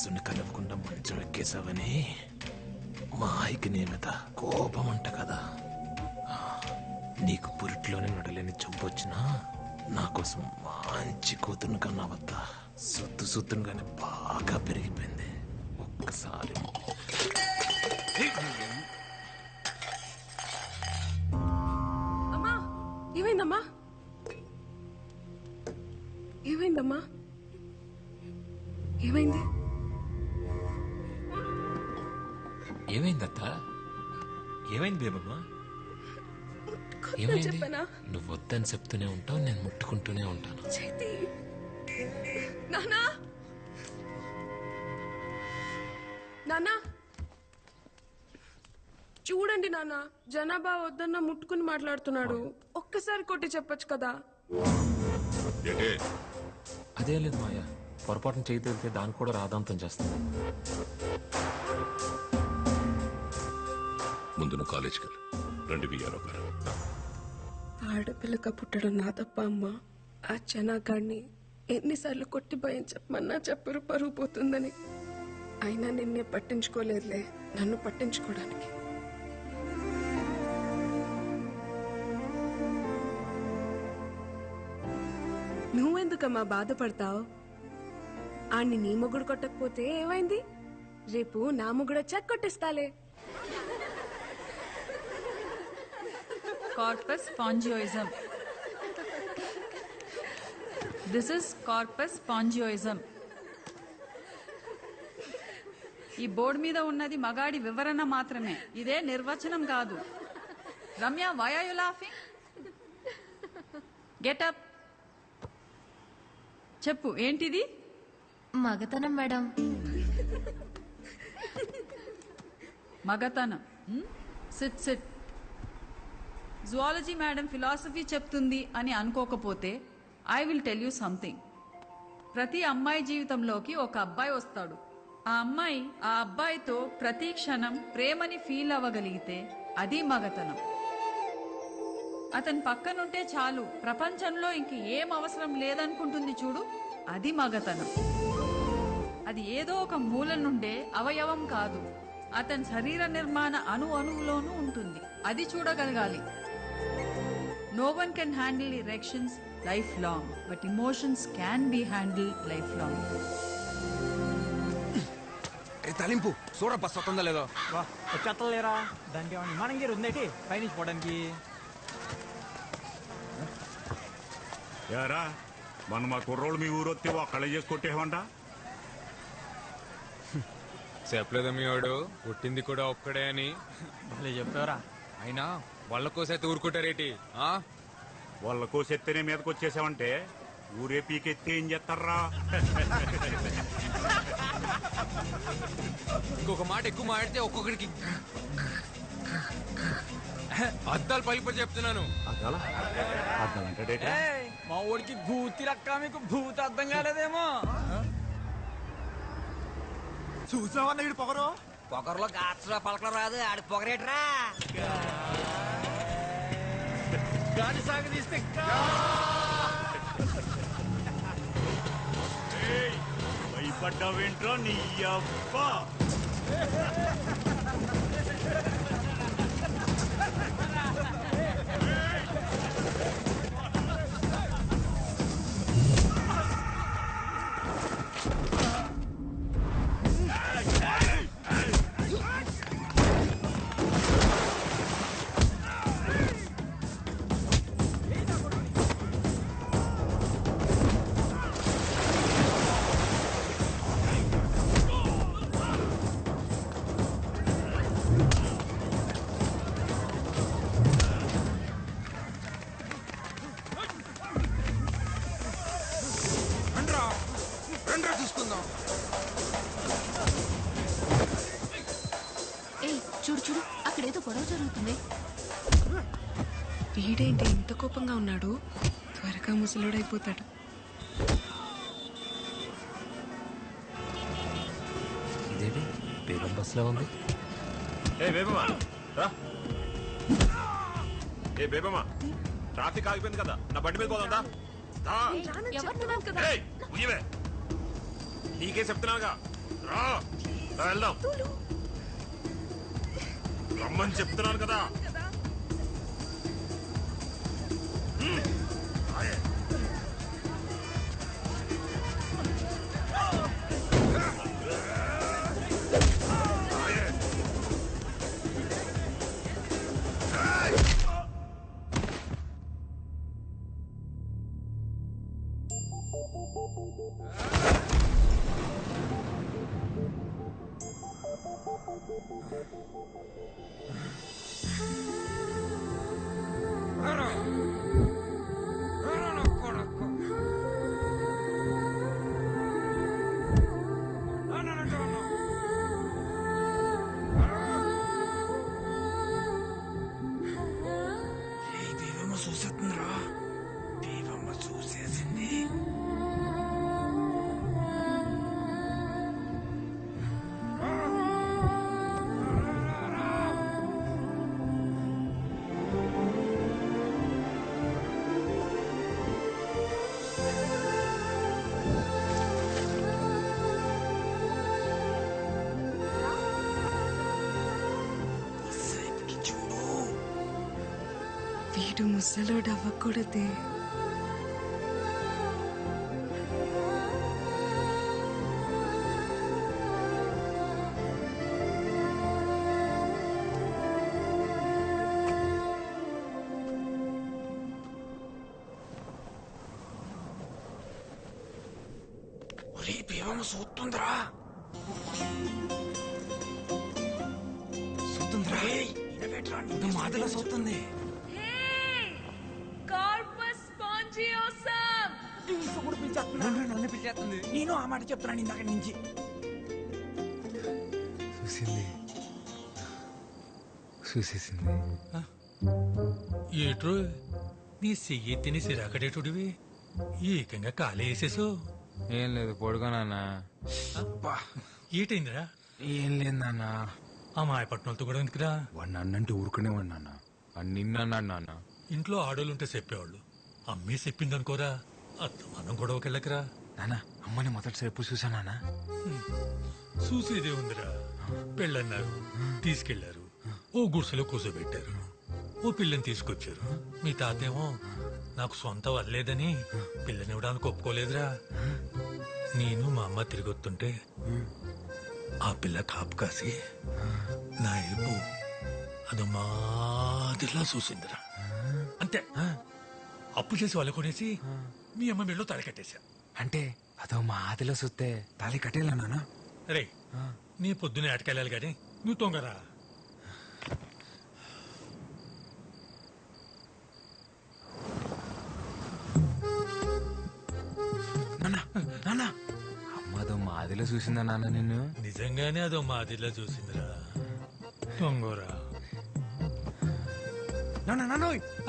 మనసుని కలవకుండా మంచం ఎక్కేసావని మాయికి నీ మీద కోపం అంట కదా. నీకు పురిట్లోనే నడలేని చంపొచ్చినా నా కోసం మంచి కూతురు కన్నా వద్దా. సుత్తుగానే బాగా పెరిగిపోయింది. ఒక్కసారి అమ్మా, ఏమైందమ్మా? ఏమైందమ్మా? ఏమైంది? ఏమైందత్త? ఏమైంది బేబమ్మా? చెప్పనా? నువ్వు వద్దని చెప్తూనే ఉంటావు, నేను ముట్టుకుంటూనే ఉంటాను. చేతి నానా, నానా చూడండి నానా, జనాభా వద్దన్న ముట్టుకుని మాట్లాడుతున్నాడు. ఒక్కసారి కొట్టి చెప్పొచ్చు కదా. అదే లేదు మాయా, పొరపాటున చేయి తగిలితే దాన్ని కూడా రాదాంతం చేస్తాను. ముందు నువ్వు కాలేజీకి వెళ్ళు. రండి బియ్యారావు గారు. ఆడపిల్లక పుట్టడం నా తప్ప అమ్మా. ఆ జనాగాడిని ఎన్నిసార్లు కొట్టి భయం చెప్పమన్నా చెప్పరు, పరుగు పోతుందని. అయినా నిన్నే పట్టించుకోలేదులే, నన్ను పట్టించుకోవడానికి. నువ్వెందుకమ్మా బాధపడతావు? ఆణ్ణి నీ మొగుడు కొట్టకపోతే ఏమైంది? రేపు నా మొగుడు వచ్చాక కొట్టిస్తాలే. Corpus spongiosum. This is corpus spongiosum. ఈ బోర్డు మీద ఉన్నది మగాడి వివరణ మాత్రమే, ఇదే నిర్వచనం కాదు. Ramya, why are you laughing? Get up. చెప్పు, ఏంటిది? మగతనం మేడం. మగతనం. SIT SIT. Zoology madam philosophy చెప్తుంది అని అనుకోకపోతే I will tell you something. ప్రతి అమ్మాయి జీవితంలోకి ఒక అబ్బాయి వస్తాడు. ఆ అమ్మాయి ఆ అబ్బాయితో ప్రతి క్షణం ప్రేమని ఫీల్ అవ్వగలిగితే అది మగతనం. అతని పక్కనుంటే చాలు, ప్రపంచంలో ఇంక ఏం అవసరం లేదనుకుంటుంది చూడు, అది మగతనం. అది ఏదో ఒక మూల నుండే అవయవం కాదు, అతని శరీర నిర్మాణ అణువులోనూ ఉంటుంది. అది చూడగలగాలి. No one can handle erections lifelong, but emotions can be handled lifelong. తలింపు చూడప్ప సొత్తందా లేదో. వచ్చేస్తలేరా? దానికి ఏమన్నా విమానం గీరు ఉందేటి పైనుంచి పోవడానికి? యారా మన మా కుర్రోళ్ళు మీ ఊరు వస్తే ఒక్కళ్ళే చేసి కొట్టేవంట. చెప్పలేదా మీ వాడు పుట్టింది కూడా ఒక్కడే అని? చెప్పారా? అయినా వాళ్ళ కోసైతే ఊరుకుంటారేటి? వాళ్ళ కోసెత్తేనే మీదకి వచ్చేసావంటే ఊరే పీకెత్తే ఏం చేస్తారా? ఇంకొక మాట ఎక్కువ మాడితే ఒక్కొక్కడికి అద్దాలు పలిపోయి చెప్తున్నాను. మా ఊడికి భూతి రక్క, మీకు భూతి అర్థం కాలేదేమో. చూసావన్న ఇడు పొగరు. పొగరులో గాచరా పలకలు రాదు, ఆడి పొగరేట్రా. గాలి సాగు తీస్తే భయపడ్డావేంట్రా నీ అబ్బా? తీసుకుందాం. చూడు చూడు, అక్కడేదో గొడవ జరుగుతుంది. వీడేంటి ఇంత కోపంగా ఉన్నాడు? త్వరగా ముసలుడైపోతాడు. ఇదేంటి బేగం బస్లో ఉంది? ఏ బేబమ్మా రా. ఏ బేబమ్మా, ట్రాఫిక్ ఆగిపోయింది కదా, నా బండి మీద పోదా? నీకే చెప్తున్నాగా రా వెళ్దాం. రమ్మని చెప్తున్నాను కదా. చూసేస్తుందిరా, దేవమ్మ చూసేసింది. వీడు ముసలోడు అవ్వకూడదే. దేవమ్మ చూస్తుందిరా, చూస్తుందిరా. మాదిలో చూస్తుంది. నన్ను పిలిచేస్తుంది. నేను ఆ మాట చెప్తున్నాను ఇందాక నుంచి. చూసేసింది. ఏట్రో నీ చెయ్యి తిని సిరాకడేటుడివి ఏకంగా కాలే వేసేసావు. ఏం లేదు పొడుగునా. ఏటైందిరా? ఏం లేదు నాన్న. ఆ మాయపట్నంతో కూడా ఎందుకురా? వాడు నన్నంటే ఊరుకునే వాడు నాన్న. వాడు నిన్నన్నాడు నాన్న. ఇంట్లో ఆడోళ్ళుంటే చెప్పేవాళ్ళు, అమ్మే చెప్పిందనుకోరా. మనం గొడవకెళ్ళకరా నాన్న. అమ్మని మొదటిసారి ఎప్పుడు చూసా నాన్న? చూసేదే ఉందిరా. పెళ్ళన్నారు, తీసుకెళ్లారు, ఓ గుడిసెలో కూర్చోబెట్టారు, ఓ పిల్లని తీసుకొచ్చారు. మీ తాతేమో నాకు సొంత వల్లేదని పిల్లనివ్వడానికి ఒప్పుకోలేదురా. నేను మా అమ్మ తిరిగి వస్తుంటే ఆ పిల్ల కాపు కాసి నా ఏపు అదో మాదిరిలా చూసిందిరా. అంతే, అప్పు చేసి వాళ్ళు కొనేసి మీ అమ్మ మెళ్ళో తాళి కట్టేశా. అంటే అదో మా ఆదిలో చూస్తే తాళి కట్టేలా నాన్న. రే, నీ పొద్దునే ఆటకెళ్ళాలి గాని నువ్వు తొంగరా. అమ్మదో మా ఆదిలో చూసిందా నాన్న నిన్ను? నిజంగానే అదో మాదిరిలా చూసిందిరా. తొంగోరా.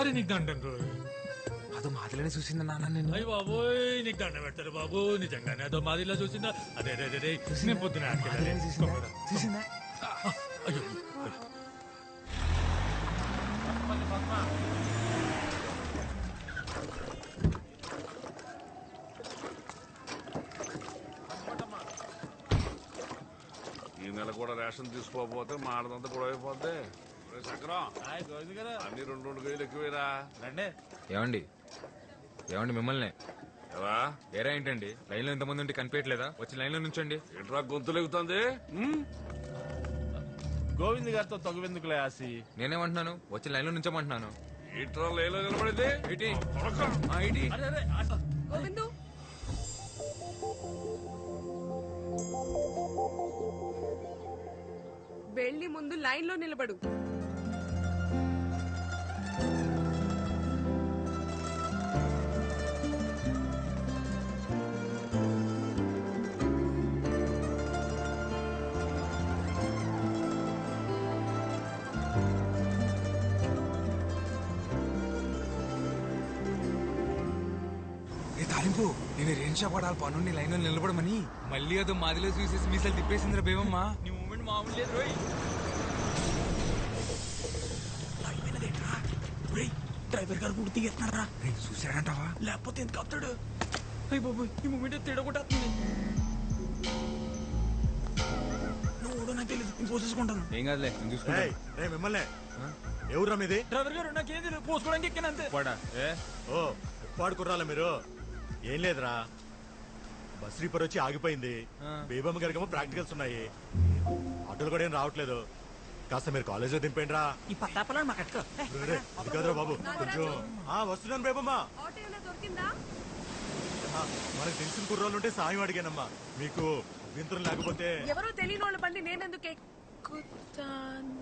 అరే నీకు దండం రోజు అదో మాదిలోనే చూసిందా నాన్న నిన్ను? అయ్యి బాబోయ్, నీకు దండం పెడతారు బాబు. నిజంగానే అదో మాదిరిలా చూసిందా? అదే అదే అదే నేను పొద్దున ఆటకెళ్ళాలి. చూసిందా? అయ్యో ఈ నెల కూడా రేషన్ తీసుకోకపోతే మాడదంతా కూడా అయిపోద్ది. చక్రం అన్ని 2 కేజీలు ఎక్కువేరా. ఏమండి ఏమండి మిమ్మల్ని ఎలా ఏరా ఏంటండి? లైన్ లో ఎంతమంది ఉంటే కనిపించట్లేదా? వచ్చి లైన్ లో నుంచండి. ఎట్రా గొంతులెగుతుంది? గోవింద్ గారితో తగువెందుకులే ఆసి. నేనేమంటున్నాను? వచ్చి లైన్ లో నుంచోమంటున్నాను. ఇట్రా లేలో నిలబడింది. ఏంటి? గోవిందు, వెళ్ళి ముందు లైన్ లో నిలబడు. తాలింపు నేను రేంజ్ పడాలి పనుండి లైన్ లో నిలబడమని. మళ్ళీ అదో మాదిలో చూసేసి మీసాలు తిప్పేసిందిరా బేవమ్మా. నీ మూమెంట్ మామూలు లేదు రోయ్. డ్రైవర్ గారు కూడా దిగెత్తున్నారా? చూసాడంటావా? లేకపోతే ఎందుకు అవుతాడు? అయ్యి బాబు, ఈ మూమెంట్ తేడా కూడా పోసేసుకుంటాను. ఏం కాదులే నేను చూసుకుంటా. మిమ్మల్ని ఎవరురా మీది? డ్రైవర్ గారు నాకేం తెలియదు, పోసుకోవడానికి ఎక్కాను అంతే. వాడా ఏ ఓ పాడుకుర్రాలా మీరు? ఏం లేదురా, బస్ రీపర్ వచ్చి ఆగిపోయింది. బేబమ్మ గారికేమో ప్రాక్టికల్స్ ఉన్నాయి. ఆటోలు కూడా ఏం రావట్లేదు. కాస్త మీరు కాలేజీలో దింపండి రా. ఈ పత్తాపల్లని మాకు అట్టుకో. అది కాదురా బాబు, కొంచెం వస్తున్నాను బేబమ్మ. మనకు తెలిసిన కుర్రాళ్ళు ఉంటే సాయం అడిగానమ్మా. మీకు అభ్యంతరం లేకపోతే. ఎవరో తెలియని వాళ్ళ బండి నేనెందుకు ఎక్కుతాను?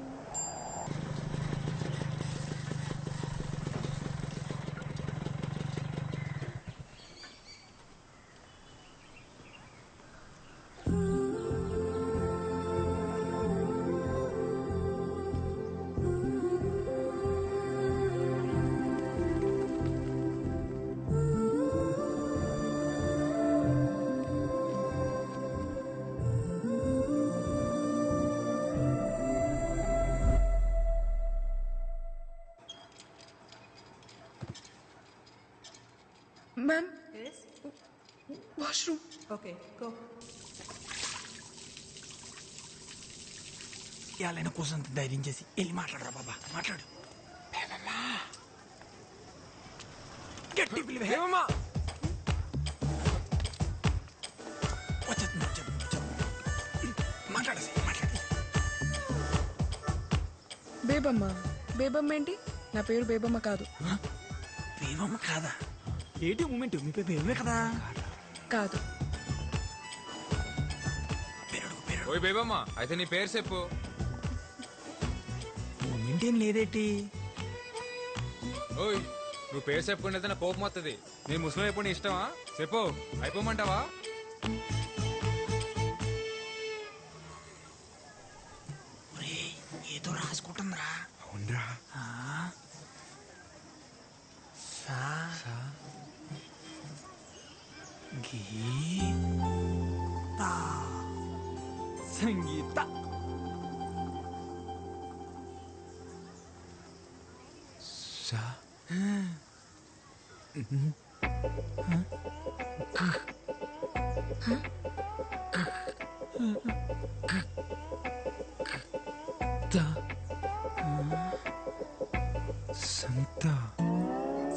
Ma'am? Yes? Washroom. Okay, go. ఇవాళ కోసం ధైర్యం చేసి వెళ్ళి మాట్లాడరా బాబా, మాట్లాడు. గట్టి పిలివా మాట్లాడేసి మాట్లాడే. బేబమ్మ. బేబమ్మ ఏంటి? నా పేరు బేబమ్మ కాదు. బేబమ్మ కాదా? ఏంటి మూమెంట్? మీ పేరు బేబమే కదా? కాదు. ఓయ్ బేబమ్మ, అయితే నీ పేరు చెప్పు. మూమెంట్ ఏం లేదేటి? ఓయ్ నువ్వు పేరు చెప్పుకుంటే నా కోపం వస్తుంది. నీ ముస్లిం అయిపోయి ఇష్టమా? చెప్పు, అయిపోమంటావా? ఏదో రాసుకుంటుందిరా. అవునరా. సంగీత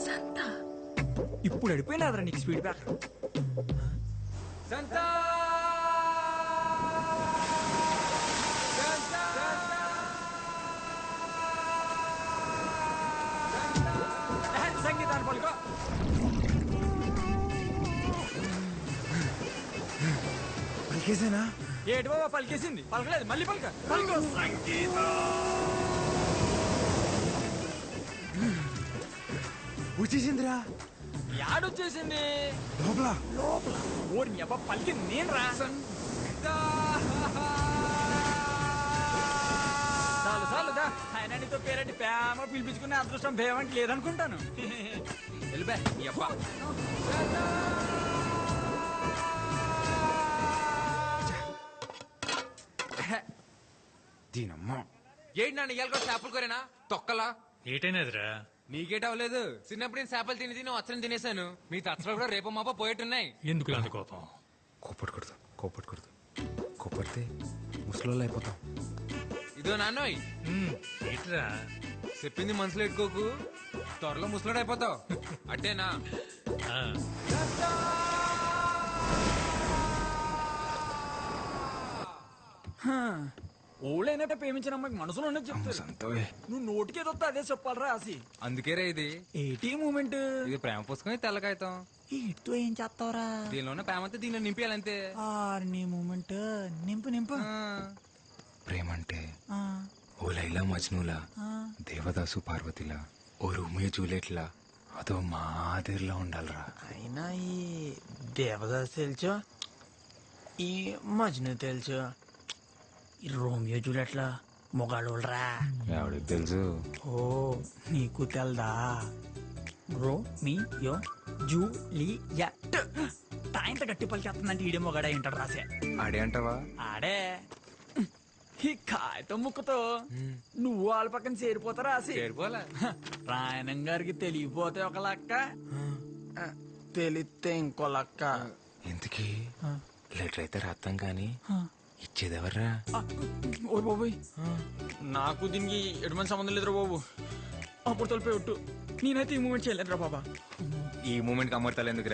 సంత. ఇప్పుడు అడిపోయినాదరా నీకు స్పీడ్ బ్యాక్. సంతా సంగీతాన్ని పలుకో. పలికేసేనా? ఏటి బాబా పలికేసింది? పలకలేదు, మళ్ళీ పలక. పలుకో. సంగీత వచ్చేసిందిరా. యాడొచ్చేసింది? లోపల. లోపల ఓరి నీ అబ్బా పలికింది నేను రా. చాలు చాలు దా. ఆయన నీతో పేరంటి ప్రేమ పిలిపించుకునే అదృష్టం భేమంటి లేదనుకుంటాను. వెళ్ళిపా నీ అబ్బా. దీనమ్మ ఏంటి నన్ను ఇయ్యాలి చేపలు కోరేనా తొక్కలా? ఏటైనదిరా? నీకేట అవ్వలేదు. చిన్నప్పుడు నేను చేపలు తిని వచ్చరం తినేసాను. మీ తచ్చలు కూడా రేపు మాప పోయేట్టున్నాయి. ఎందుకు అంత కోపం? కోపడకూడదు, కోపడకూడదు. కోపడితే ముసలోళ్ళు అయిపోతాం. ఇదో నాన్నోయ్ ఏట్రా చెప్పింది మనసులో ఎట్టుకోకు, త్వరలో ముసలోడు అయిపోతావు. అట్టేనా? ఓళ్ళైనట్టే ప్రేమించిన అమ్మాయికి మనసులో ఉన్నది చెప్తారు. నువ్వు నోటికేదో అదే చెప్పాలరా ఆసి. అందుకేరా ఇది ఏటీ మూమెంట్. ఇది ప్రేమ పుస్తకం, తెల్లకాయతాం. ఇటుతో ఏం చేస్తావరా? దీనిలోనే ప్రేమంతా దీనిలో నింపేయాలంతే. నీ మూమెంట్ నింపు నింపు. ప్రేమ అంటే ఓ లైలా మజ్నులా, దేవదాసు పార్వతిలా, ఓ రోమియో జూలియట్లా, అదో మాదిరిలా ఉండాలరా. అయినా ఈ దేవదాస్ తెలుసు, ఈ మజ్ను తెలుసు, ఈ రోమియో జూలియట్లా మొగాళ్ళరా. ఎవడికి తెలుసు? ఓ నీకు తెల్దా? Romeo Juliet. తాయింత గట్టి పలికేస్తుందంటే ఈడే మొగాడ ఏంటాడు రాసే. ఆడే అంటావా? ఆడే. ఈ కాగితం ముక్కతో నువ్వు వాళ్ళ పక్కన చేరిపోతారా రాసి. రాయణం గారికి తెలియపోతే ఒక లెక్క, తెలిస్తే ఇంకో లెక్క. ఇంతకీ లెటర్ అయితే రాస్తాం కానీ ఇచ్చేదెవర్రా? ఓ బాబోయ్, నాకు దీనికి ఎటువంటి సంబంధం లేదురా బాబు. అప్పుడు తొలిపోయి ఒట్టు, నేనైతే ఈ మూమెంట్ చేయలేదురా బాబా. ఈ మూమెంట్ అమర్తాలు ఎందుకు